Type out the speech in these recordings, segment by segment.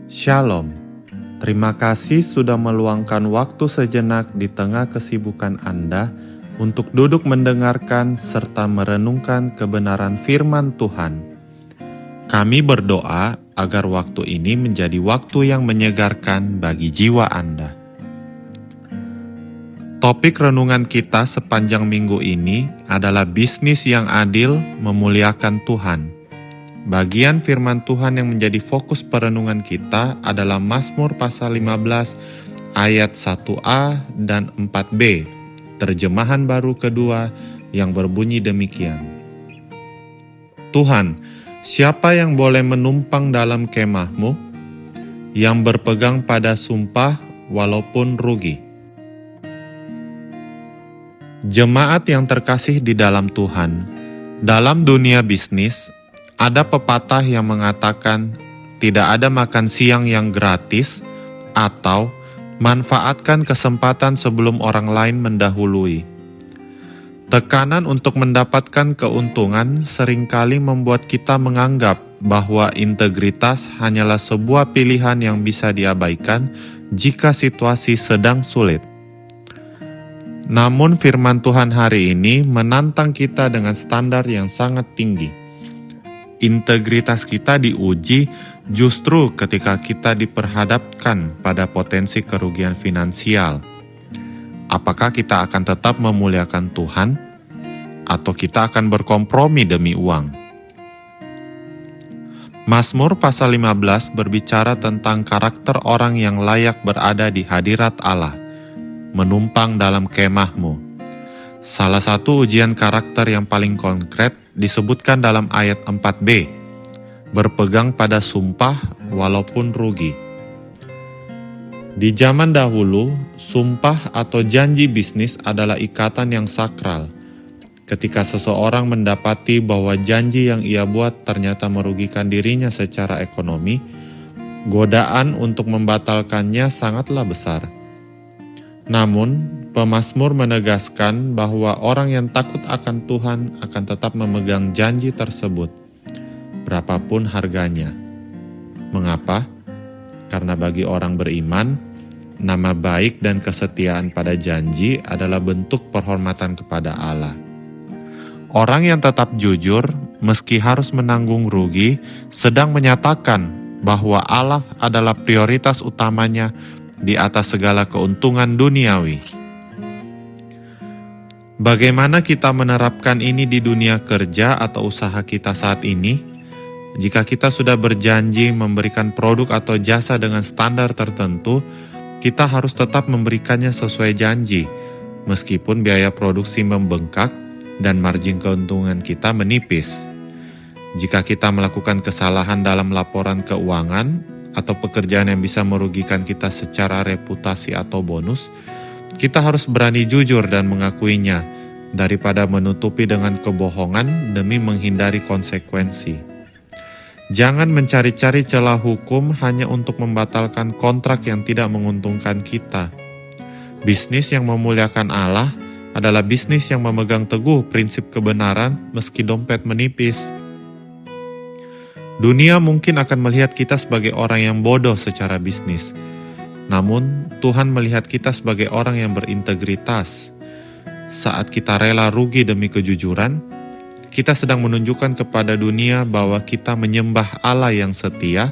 Shalom. Terima kasih sudah meluangkan waktu sejenak di tengah kesibukan Anda untuk duduk mendengarkan serta merenungkan kebenaran firman Tuhan. Kami berdoa agar waktu ini menjadi waktu yang menyegarkan bagi jiwa Anda. Topik renungan kita sepanjang minggu ini adalah bisnis yang adil memuliakan Tuhan. Bagian firman Tuhan yang menjadi fokus perenungan kita adalah Mazmur pasal 15 ayat 1a dan 4b, terjemahan baru kedua yang berbunyi demikian. Tuhan, siapa yang boleh menumpang dalam kemah-Mu, yang berpegang pada sumpah walaupun rugi? Jemaat yang terkasih di dalam Tuhan, dalam dunia bisnis, ada pepatah yang mengatakan tidak ada makan siang yang gratis atau manfaatkan kesempatan sebelum orang lain mendahului. Tekanan untuk mendapatkan keuntungan seringkali membuat kita menganggap bahwa integritas hanyalah sebuah pilihan yang bisa diabaikan jika situasi sedang sulit. Namun firman Tuhan hari ini menantang kita dengan standar yang sangat tinggi. Integritas kita diuji justru ketika kita diperhadapkan pada potensi kerugian finansial. Apakah kita akan tetap memuliakan Tuhan atau kita akan berkompromi demi uang? Mazmur pasal 15 berbicara tentang karakter orang yang layak berada di hadirat Allah, menumpang dalam kemah-Mu. Salah satu ujian karakter yang paling konkret disebutkan dalam ayat 4b, berpegang pada sumpah walaupun rugi. Di zaman dahulu, sumpah atau janji bisnis adalah ikatan yang sakral. Ketika seseorang mendapati bahwa janji yang ia buat ternyata merugikan dirinya secara ekonomi, godaan untuk membatalkannya sangatlah besar. Namun, pemazmur menegaskan bahwa orang yang takut akan Tuhan akan tetap memegang janji tersebut, berapapun harganya. Mengapa? Karena bagi orang beriman, nama baik dan kesetiaan pada janji adalah bentuk penghormatan kepada Allah. Orang yang tetap jujur, meski harus menanggung rugi, sedang menyatakan bahwa Allah adalah prioritas utamanya di atas segala keuntungan duniawi. Bagaimana kita menerapkan ini di dunia kerja atau usaha kita saat ini? Jika kita sudah berjanji memberikan produk atau jasa dengan standar tertentu, kita harus tetap memberikannya sesuai janji, meskipun biaya produksi membengkak dan margin keuntungan kita menipis. Jika kita melakukan kesalahan dalam laporan keuangan, atau pekerjaan yang bisa merugikan kita secara reputasi atau bonus, kita harus berani jujur dan mengakuinya daripada menutupi dengan kebohongan demi menghindari konsekuensi. Jangan mencari-cari celah hukum hanya untuk membatalkan kontrak yang tidak menguntungkan kita. Bisnis yang memuliakan Allah adalah bisnis yang memegang teguh prinsip kebenaran meski dompet menipis. Dunia mungkin akan melihat kita sebagai orang yang bodoh secara bisnis. Namun, Tuhan melihat kita sebagai orang yang berintegritas. Saat kita rela rugi demi kejujuran, kita sedang menunjukkan kepada dunia bahwa kita menyembah Allah yang setia,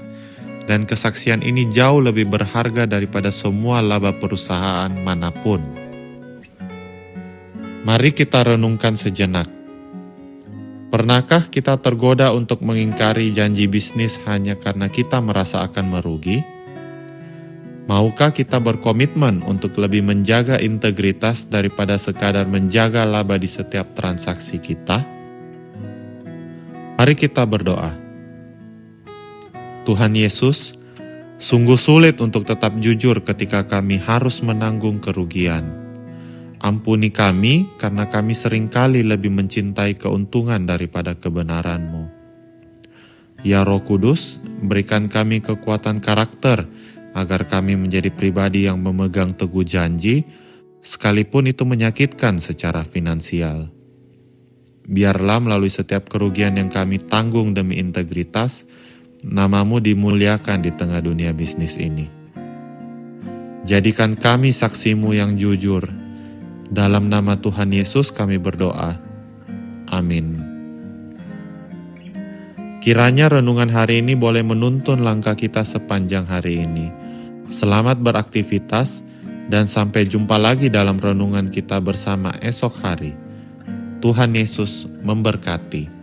dan kesaksian ini jauh lebih berharga daripada semua laba perusahaan manapun. Mari kita renungkan sejenak. Pernahkah kita tergoda untuk mengingkari janji bisnis hanya karena kita merasa akan merugi? Maukah kita berkomitmen untuk lebih menjaga integritas daripada sekadar menjaga laba di setiap transaksi kita? Mari kita berdoa. Tuhan Yesus, sungguh sulit untuk tetap jujur ketika kami harus menanggung kerugian. Ampuni kami karena kami seringkali lebih mencintai keuntungan daripada kebenaran-Mu. Ya Roh Kudus, berikan kami kekuatan karakter agar kami menjadi pribadi yang memegang teguh janji, sekalipun itu menyakitkan secara finansial. Biarlah melalui setiap kerugian yang kami tanggung demi integritas, namamu dimuliakan di tengah dunia bisnis ini. Jadikan kami saksimu yang jujur. Dalam nama Tuhan Yesus kami berdoa. Amin. Kiranya renungan hari ini boleh menuntun langkah kita sepanjang hari ini. Selamat beraktivitas dan sampai jumpa lagi dalam renungan kita bersama esok hari. Tuhan Yesus memberkati.